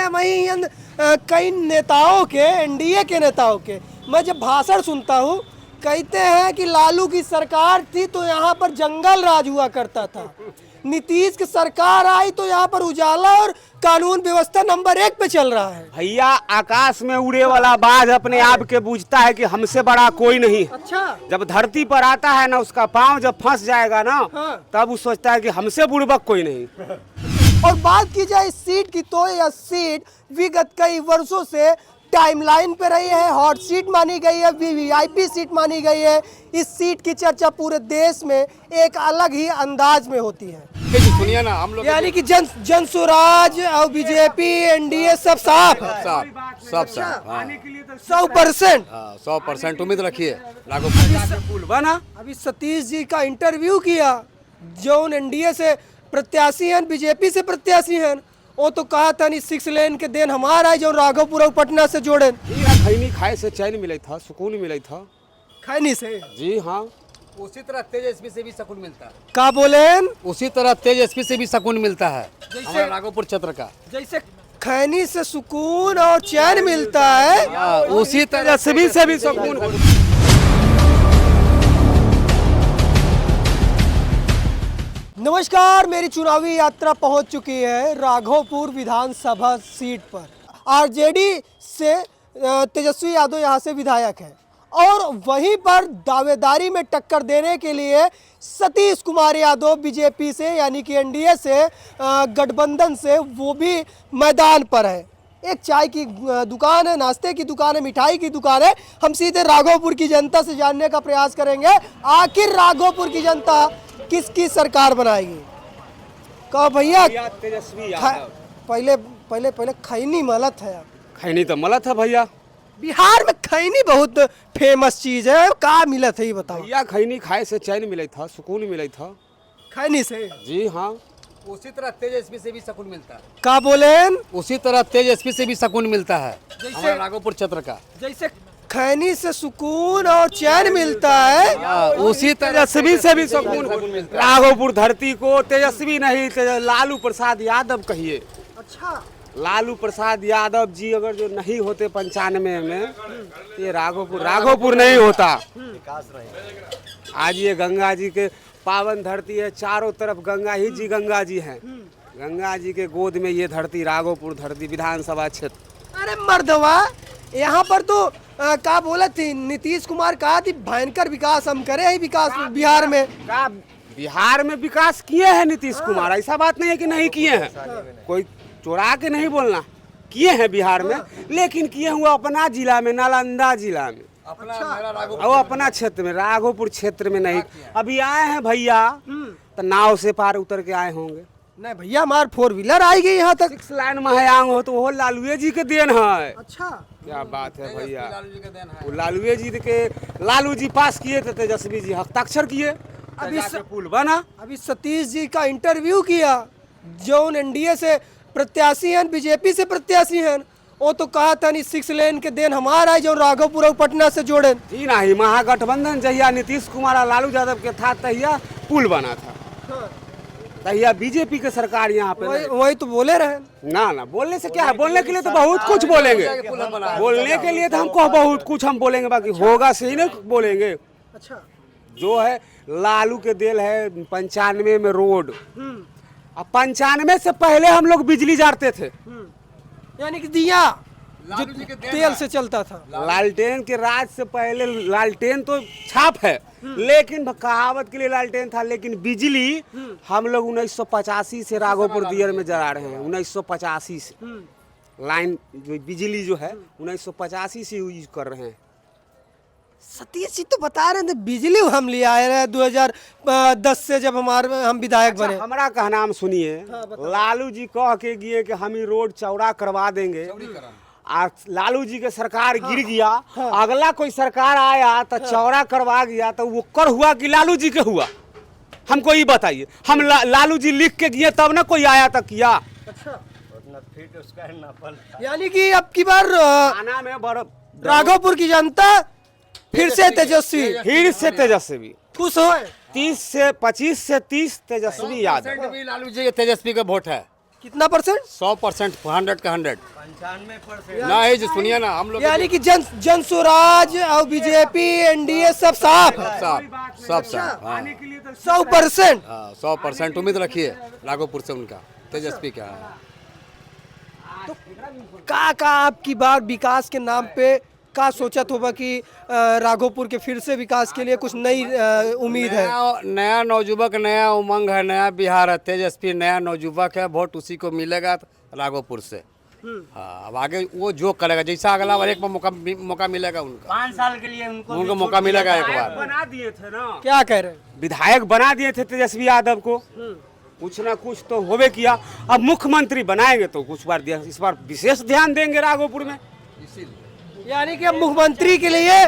वहीं कई नेताओं के, एनडीए के नेताओं के मैं जब भाषण सुनता हूँ, कहते हैं कि लालू की सरकार थी तो यहाँ पर जंगल राज हुआ करता था, नीतीश की सरकार आई तो यहाँ पर उजाला और कानून व्यवस्था नंबर 1 पे चल रहा है। भैया आकाश में उड़े वाला बाज अपने आप के बूझता है कि हमसे बड़ा कोई नहीं। अच्छा, जब धरती पर आता है ना, उसका पाँव जब फंस जाएगा ना, हाँ। तब वो सोचता है कि हमसे बुड़बक कोई नहीं। और बात की जाए इस सीट की तो यह सीट विगत कई वर्षों से टाइमलाइन पे रही है, हॉट सीट मानी गई है, वीवीआईपी सीट मानी गई है। इस सीट की चर्चा पूरे देश में एक अलग ही अंदाज में होती है। सुनिए ना, हम लोग यानी कि जन स्वराज और बीजेपी, एनडीए सब साफ है, सब 100%। 100% उम्मीद रखिए। पुल बना। अभी सतीश जी का इंटरव्यू किया, जो एनडीए से प्रत्याशी हैं, बीजेपी से प्रत्याशी हैं, वो तो कहा था नहीं 6 लेन के देन हमारा है जो राघोपुर और पटना से जोड़े। खैनी खाए से चैन मिले था, सुकून मिले था। खैनी से जी हाँ, उसी तरह तेजस्वी से भी सुकून मिलता है। का बोले? उसी तरह तेजस्वी से भी सुकून मिलता है, जैसे राघोपुर क्षेत्र का। जैसे खैनी से सुकून और चैन मिलता है, उसी तरह तेजस्वी से भी सुकून। नमस्कार, मेरी चुनावी यात्रा पहुंच चुकी है राघोपुर विधानसभा सीट पर। आरजेडी से तेजस्वी यादव यहां से विधायक हैं और वहीं पर दावेदारी में टक्कर देने के लिए सतीश कुमार यादव बीजेपी से यानी कि एनडीए से गठबंधन से वो भी मैदान पर है। एक चाय की दुकान है, नाश्ते की दुकान है, मिठाई की दुकान है। हम सीधे राघोपुर की जनता से जानने का प्रयास करेंगे आखिर राघोपुर की जनता किसकी सरकार बनाएगी। कहो भैया, तेजस्वी यादव। पहले खैनी मलत है। खैनी तो मलत है भैया। बिहार में खैनी बहुत फेमस चीज है, का मिलत है ये बताओ। भैया खैनी खाए से चैन मिले था, सुकून मिले था। खैनी से? जी हाँ, उसी तरह तेजस्वी से भी सुकून मिलता है। का बोले? उसी तरह तेजस्वी से भी सुकून मिलता है, जैसे राघोपुर क्षेत्र का। जैसे खैनी से सुकून और चैन मिलता है, उसी तरह तेजस्वी से भी सुकून मिलता है। राघोपुर धरती को तेजस्वी नहीं, लालू प्रसाद यादव कहिए। अच्छा, लालू प्रसाद यादव जी अगर जो नहीं होते 95 में, ये राघोपुर नहीं होता। आज ये गंगा जी के पावन धरती है, चारों तरफ गंगा जी हैं। गंगा जी के गोद में ये धरती राघोपुर धरती विधानसभा क्षेत्र। अरे मर्दवा, यहाँ पर तो का बोला थी नीतीश कुमार, कहा थी भयंकर विकास हम करे हैं विकास बिहार में। बिहार में विकास किए हैं नीतीश कुमार, ऐसा बात नहीं है कि नहीं किए हैं। कोई चोरा के नहीं बोलना, किए हैं बिहार में, लेकिन किए हुए अपना जिला में, नालंदा जिला में, और अपना क्षेत्र में, राघोपुर क्षेत्र में नहीं। अभी आए हैं भैया तो नाव से पार उतर के आए होंगे। नहीं भैया, हमारे 4 व्हीलर आई गई यहाँ तक। 6 लाइन महायांग हो तो वो लालूए जी के देन है। अच्छा, क्या बात है भैया, वो लालूए जी के, लालू जी पास किए थे, तेजस्वी जी हस्ताक्षर किए, अभी पुल बना। अभी सतीश जी का इंटरव्यू किया, जो एनडीए से प्रत्याशी हैं, बीजेपी से प्रत्याशी हैं, वो तो कहा था नहीं 6 लेन के देन हमारा है जो राघोपुर और पटना से जोड़े। जी नहीं, महागठबंधन जहिया नीतीश कुमार और लालू यादव के था तहिया पुल बना था। तहिया बीजेपी के सरकार यहाँ पे वही तो बोले रहे ना बोलने से क्या है, बोलने के लिए तो बहुत कुछ बोलेंगे, बोलने के लिए तो हमको बहुत कुछ हम बोलेंगे, बाकी होगा सही नहीं बोलेंगे। अच्छा, जो है लालू के देल है 95 में रोड, अब 95 से पहले हम लोग बिजली जाते थे, यानी कि दिया जो तेल से चलता था। लालटेन के राज से पहले लालटेन तो छाप है, लेकिन कहावत के लिए लालटेन था, लेकिन बिजली हम लोग 1985 से राघोपुर दियर में जला रहे हैं। 1985 से लाइन जो बिजली जो है 1985 से यूज कर रहे हैं। सतीश जी तो बता रहे थे बिजली हम ले आए रहे 2010 से, जब हम विधायक बने। हमारा कहना हम सुनिए, लालू जी कह के गए कि हम ही रोड चौड़ा करवा देंगे, और लालू जी के सरकार गिर गया, अगला कोई सरकार आया तो चौड़ा करवा गया, तो वो कर हुआ कि लालू जी के हुआ? हमको ये बताइए। हम लालू जी लिख के गए तब ना कोई आया तक किया। अच्छा, यानी कि अब की बार राघोपुर की जनता फिर से तेजस्वी खुश हो। 25 से 30 तेजस्वी यादव। लालू जी के तेजस्वी का वोट है। कितना परसेंट? 100%, 100 का 100। 95%। ना ये जो सुनिए ना, हम लोग यानी कि जन स्वराज और बीजेपी एनडीए सब साफ है। सब साफ, हाँ। 100%। हाँ, 100% उम्मीद रखिए राघोपुर से उनका, तेजस्वी का। का आपकी बार विकास के नाम पे का सोचत होगा कि राघोपुर के फिर से विकास के लिए कुछ नई उम्मीद है? नया नौजुवक, नया उमंग है, नया बिहार है। तेजस्वी नया नौजुवक है, वोट उसी को मिलेगा राघोपुर से। हाँ, अब आगे वो जो करेगा, जैसा अगला बार एक बार मौका मिलेगा उनका, 5 साल के लिए उनको मौका मिलेगा एक बार। बना दिए थे ना, क्या कह रहे हैं? विधायक बना दिए थे तेजस्वी यादव को, कुछ ना कुछ तो होवे किया। अब मुख्यमंत्री बनाएंगे तो कुछ बार इस बार विशेष ध्यान देंगे राघोपुर में। यानी कि अब मुख्यमंत्री के लिए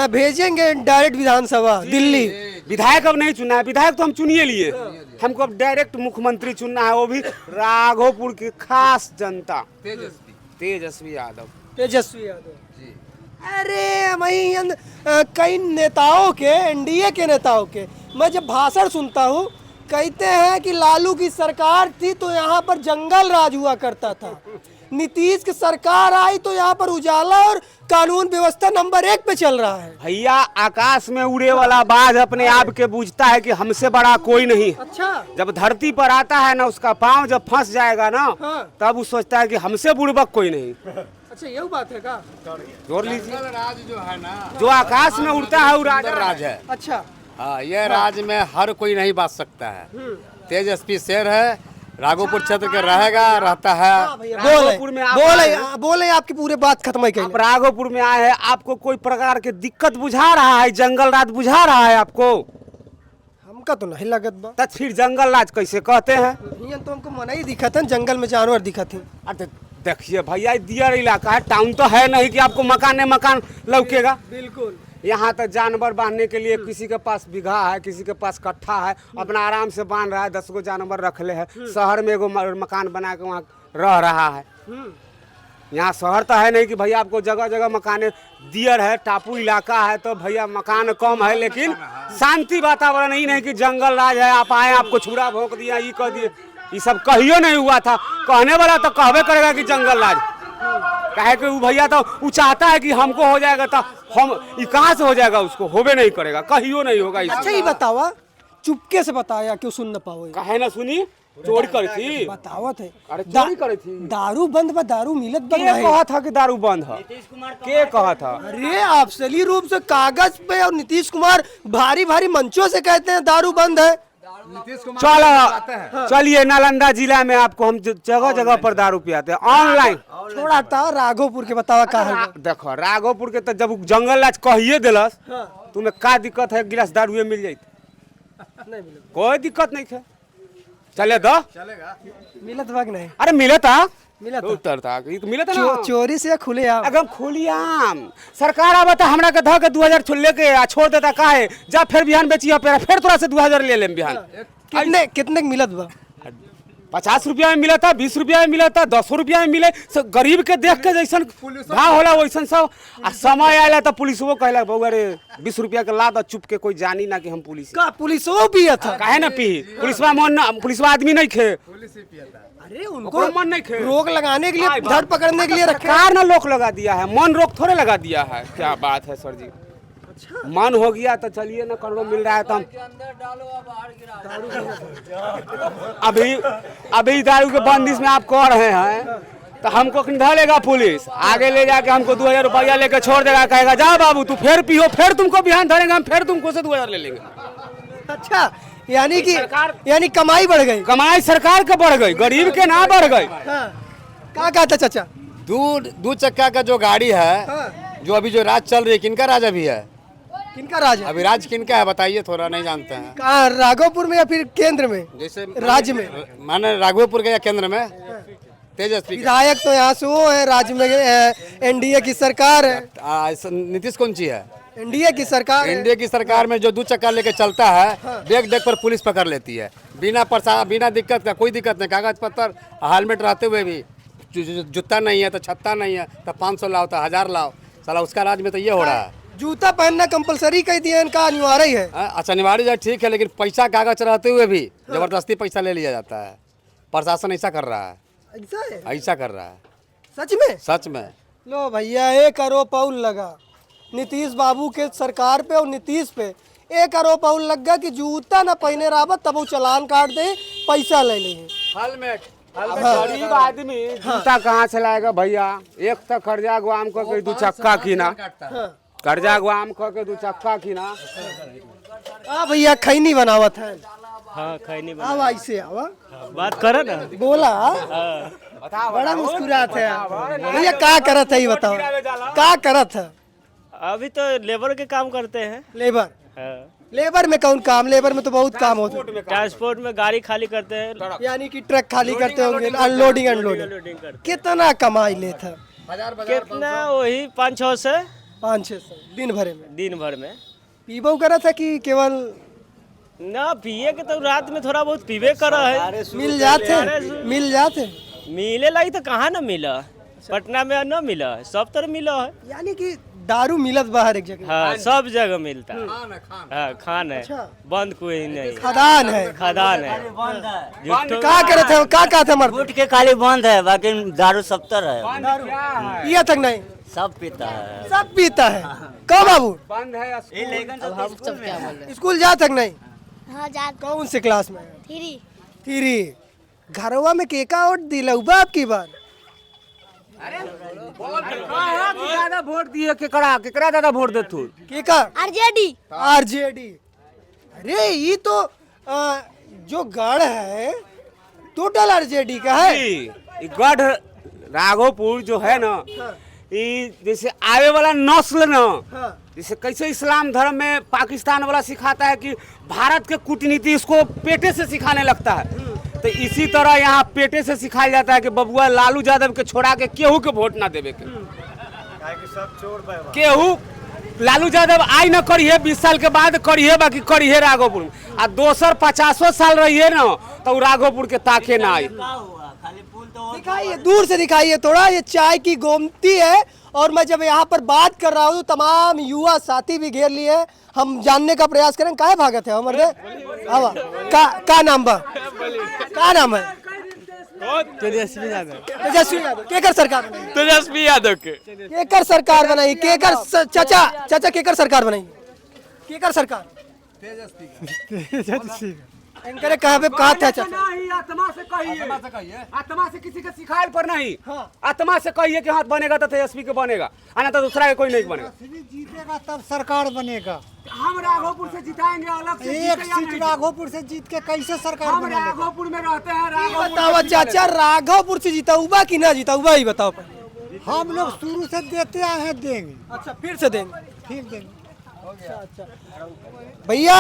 भेजेंगे डायरेक्ट विधानसभा दिल्ली। विधायक अब नहीं चुनना है, विधायक तो हम चुनिए लिए, हमको अब डायरेक्ट मुख्यमंत्री चुनना है, वो भी राघोपुर की खास जनता, तेजस्वी यादव। तेजस्वी यादव। अरे वही कई नेताओं के, एनडीए के नेताओं के मैं जब भाषण सुनता हूँ, कहते हैं कि लालू की सरकार थी तो यहाँ पर जंगल राज हुआ करता था, नीतीश की सरकार आई तो यहाँ पर उजाला और कानून व्यवस्था नंबर 1 पे चल रहा है। भैया आकाश में उड़े वाला बाज अपने आप के बूझता है कि हमसे बड़ा कोई नहीं। अच्छा। जब धरती पर आता है ना, उसका पाँव जब फंस जाएगा ना, हाँ। तब वो सोचता है कि हमसे बुड़बक कोई नहीं। अच्छा, यही बात है का? जोड़ लीजिए, राज जो है ना, जो आकाश में उड़ता है वो राज है। अच्छा। हाँ, यह राज में हर कोई नहीं बात सकता है। तेजस्वी शेर है, राघोपुर क्षेत्र के रहेगा, रहता है। बोले आपकी पूरे बात खत्म है। आप राघोपुर में आए हैं, आपको कोई प्रकार की दिक्कत बुझा रहा है, जंगल राज बुझा रहा है आपको? हमका तो नहीं लगत बा। तो फिर जंगल राज कैसे कहते हैं? तो हमको मना ही दिखा था, जंगल में जानवर दिखा थे। अरे देखिए भैया, दियर इलाका है, टाउन तो है नहीं कि आपको मकान लौकेगा। बिल्कुल। यहाँ तक जानवर बांधने के लिए किसी के पास बीघा है, किसी के पास कट्ठा है, अपना आराम से बांध रहा है, 10 गो जानवर रख ले है। शहर में एगो मकान बना के वहाँ रह रहा है। यहाँ शहर तो है नहीं कि भैया आपको जगह जगह मकान, दियर है, टापू इलाका है तो भैया मकान कम है, लेकिन शांति वातावरण ही नहीं कि जंगल राज है, आप आए आपको छुरा भोंक दिया, ये कह दिए, ये सब कहियो नहीं हुआ था। कहने वाला तो कहबे करेगा कि जंगल राज, कहे कि वो भैया तो वो चाहता है कि हमको हो जाएगा, तो हम ये कहाँ से हो जाएगा, उसको होबे नहीं करेगा, कहियो नहीं होगा। अच्छा, ये बतावा, चुपके से बताया क्यों सुन न पाओ? कहे ना सुनी, चोरी करी थी, बतावत है। अरे चोरी करी थी। दारू बंद बा, दारू मिलत बा? के कहा था कि दारू बंद है? के कहा था? अरे अफसली रूप से कागज पे, और नीतीश कुमार भारी भारी मंचों से कहते हैं दारू बंद है। चलिए नालंदा जिला में आपको हम जगह जगह पर दारू पियाते हैं, ऑनलाइन। छोड़ा था राघोपुर के, बतावा का है? देखो राघोपुर के तो जब जंगल राज कहिए दिलस, तुम्हें का दिक्कत है? गिलास दारू मिल जाये, कोई दिक्कत नहीं है, चले दो, मिलत भाग नहीं। अरे मिले था, मिला चोरी से खुले आम? एकदम खुली आम। सरकार आवता हमरा के ध के 2000 लेके छोड़ देता, काहे जा फिर बिहान बेचिया, फिर तोरा से 2000 ले लेम बिहान। कितने मिलत बा? 50 रुपया में मिला था, 20 रुपया में मिला था, 10 रुपया में मिले। गरीब के देख के जैसन भाव होला वैसन सब। आ समय आया तो पुलिस वो कहला बउआ रे 20 रुपया के ला दो, चुप के कोई जानी ना कि हम पुलिस का। पुलिस वो पिया था? काहे ना पी, पुलिसवा आदमी नहीं खे। अरे उनको मन नहीं खे, रोक लगाने के लिए, धर पकड़ने के लिए सरकार ने रोक लगा दिया है, मन रोक थोड़े लगा दिया है। क्या बात है सर जी? अच्छा। मन हो गया तो चलिए ना, करोड़ों मिल रहा है तो हम अभी दारू के बंदिश में आप कह रहे हैं, तो हमको धलेगा पुलिस, आगे ले जाके हमको 2000 रुपया लेके छोड़ देगा, कहेगा जा बाबू तू फिर पियो, फिर तुमको बिहान धरेगा, हम फिर तुमको से 2000 ले लेंगे। अच्छा, यानी कमाई बढ़ गई? कमाई सरकार का बढ़ गई, गरीब के ना बढ़ गई। क्या कहता चाचा? दो चक्का का जो गाड़ी है, जो अभी जो राज चल रही है, किनका राज अभी है? किनका राज है अभी? राज किनका है बताइए, थोड़ा नहीं जानते हैं। कहाँ, राघोपुर में या फिर केंद्र में? जैसे राज्य में, माने राघोपुर के या केंद्र में? तेजस्वी। विधायक तो यहाँ से वो है, राज्य में एनडीए की सरकार है। नीतीश कौन सी है? एनडीए की सरकार। एनडीए की सरकार में जो 2 चक्का लेके चलता है, देख देख पर पुलिस पकड़ लेती है, बिना दिक्कत का, कोई दिक्कत नहीं, कागज पत्तर, हेलमेट रहते हुए भी, जूता नहीं है तो छत्ता नहीं है तो 500 लाओ तो 1000 लाओ। साला उसका राज में तो ये हो रहा है। जूता पहनना कंपलसरी कह दिया, इनका अनिवार्य है। अच्छा, अनिवार्य ठीक है, लेकिन पैसा कागज रहते हुए भी जबरदस्ती पैसा ले लिया जाता है। प्रशासन ऐसा कर रहा है, ऐसा है? ऐसा कर रहा है सच में? सच में। लो भैया, 1 आरोप और लगा नीतीश बाबू के सरकार पे और नीतीश पे। 1 आरोप और लग गया कि जूता ना पहने रावत तब वो चालान काट दे, पैसा ले ले। हेलमेट गरीब आदमी जूता कहाँ से लाएगा भैया? एक तो कर्जा गुआम करके 2 चक्का कीना, कर्जा गुआम करके 2 चक्का कीना। भैया खैनी बनावत है। हाँ खैनी अब ऐसे आवा बात करो ना। बोला बड़ा मुस्कुरात है भैया। का करत है ये बताओ, का करत है? अभी तो लेबर के काम करते हैं। लेबर? हाँ। लेबर में कौन काम? लेबर में तो बहुत काम होता है। ट्रांसपोर्ट में गाड़ी खाली करते हैं, यानी कि ट्रक खाली करते होंगे, अनलोडिंग अनलोडिंग। लोडिंग करते कितना कमाई लेता? हैं। कितना वही 500 से 500-600 दिन भर में? दिन भर में। पीबो करत है कि केवल ना पिए के तो रात में थोड़ा बहुत पीबे करा है। मिल जाते? मिल जाते? मिले लाई तो कहाँ ना मिला, पटना में न मिला, सब तरह मिला है। यानी कि दारू मिलत बाहर एक जगह? हाँ सब जगह मिलता है। हाँ खान है, अच्छा। बंद कोई नहीं, खदान है? खदान है। झूठों- का करत है? का था मर्द? गुट के खाली बंद है, बाकी दारू सब तरह है, पिया तक नहीं? सब पीता है। सब पीता है। कब बाबू? बंद है स्कूल जा तक नहीं? हाँ जा कौन से क्लास में? 3 घरवा में केका वोट दिलौबा आपकी बार? ज्यादा वोट दिए केकरा ज्यादा वोट दे तू? केका? आरजेडी। आरजेडी? अरे ये तो जो गढ़ है टोटल आरजेडी का है। ये गढ़ राघोपुर जो है ना, ये जैसे आवे वाला नस्ल ना, जैसे कैसे इस्लाम धर्म में पाकिस्तान वाला सिखाता है कि भारत के कूटनीति, इसको पेटे से सिखाने लगता है, तो इसी तरह यहाँ पेटे से सिखाया जाता है कि बबुआ लालू यादव के छोड़ा के केहू के वोट ना देवे के। केहू लालू यादव आई न करिए, 20 साल के बाद करिए, बाकी करिए राघोपुर में। आ दोसर 50 साल रहिए ना तो राघोपुर के ताके ना आई। दिखाइए, दूर से दिखाइए थोड़ा। ये चाय की गोमती है और मैं जब यहाँ पर बात कर रहा हूँ तमाम युवा साथी भी घेर लिए। हम जानने का प्रयास करें काहे भागत है हमारे हवा का नाम बा? का नाम है? तेजस्वी यादव। तेजस्वी यादव। केकर सरकार बनाई? तेजस्वी यादव के केकर सरकार बनाई? केकर चाचा केकर सरकार बनाई? केकर सरकार? तेजस्वी। इनकरे कहाँ पे कहा था चाचा? नहीं, आत्मा से कहिए, आत्मा से किसी के सिखाइल पर नहीं। आत्मा से कहिए कि हाथ बनेगा तो तेजस्वी के बनेगा, आना तो दूसरा के कोई नहीं बनेगा। जीतेगा तब सरकार बनेगा। हम राघोपुर से जिताएंगे, अलग से एक सीट राघोपुर से जीत के कैसे सरकार हम बनेगा? राघोपुर में रहते हैं। बताओ चाचा, राघवपुर से जीता हुआ कि ना जीता हुआ, ही बताओ पहले। हम लोग शुरू से देते आए हैं, देंगे अच्छा फिर से देंगे? फिर देंगे। भैया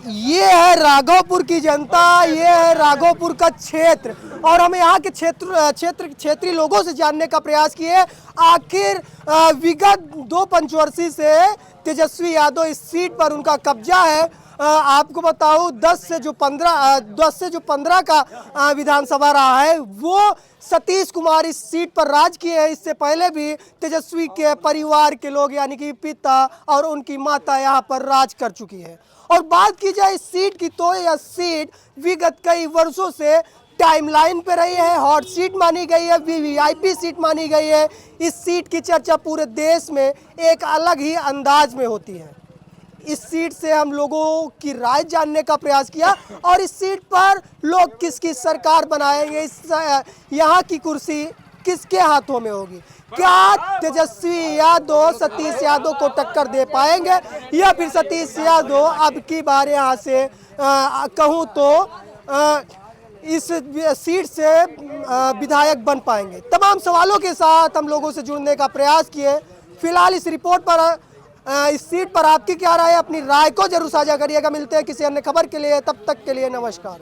ये है राघवपुर की जनता, ये है राघवपुर का क्षेत्र और हम यहाँ के क्षेत्रीय लोगों से जानने का प्रयास किए आखिर विगत 2 पंचवर्षीय से तेजस्वी यादव इस सीट पर उनका कब्जा है। आपको बताऊं 10 से जो 15 का विधानसभा रहा है वो सतीश कुमार इस सीट पर राज किए हैं। इससे पहले भी तेजस्वी के परिवार के लोग यानी कि पिता और उनकी माता यहाँ पर राज कर चुकी है। और बात की जाए इस सीट की तो यह सीट विगत कई वर्षों से टाइमलाइन पे रही है, हॉट सीट मानी गई है, वीवीआईपी सीट मानी गई है। इस सीट की चर्चा पूरे देश में एक अलग ही अंदाज में होती है। इस सीट से हम लोगों की राय जानने का प्रयास किया और इस सीट पर लोग किसकी सरकार बनाएंगे, यहाँ की कुर्सी किसके हाथों में होगी? क्या तेजस्वी यादव सतीश यादव को टक्कर दे पाएंगे या फिर सतीश यादव अब की बार यहाँ से कहूँ तो इस सीट से विधायक बन पाएंगे? तमाम सवालों के साथ हम लोगों से जुड़ने का प्रयास किए। फिलहाल इस रिपोर्ट पर इस सीट पर आपकी क्या राय है? अपनी राय को जरूर साझा करिएगा। मिलते हैं किसी अन्य खबर के लिए, तब तक के लिए नमस्कार।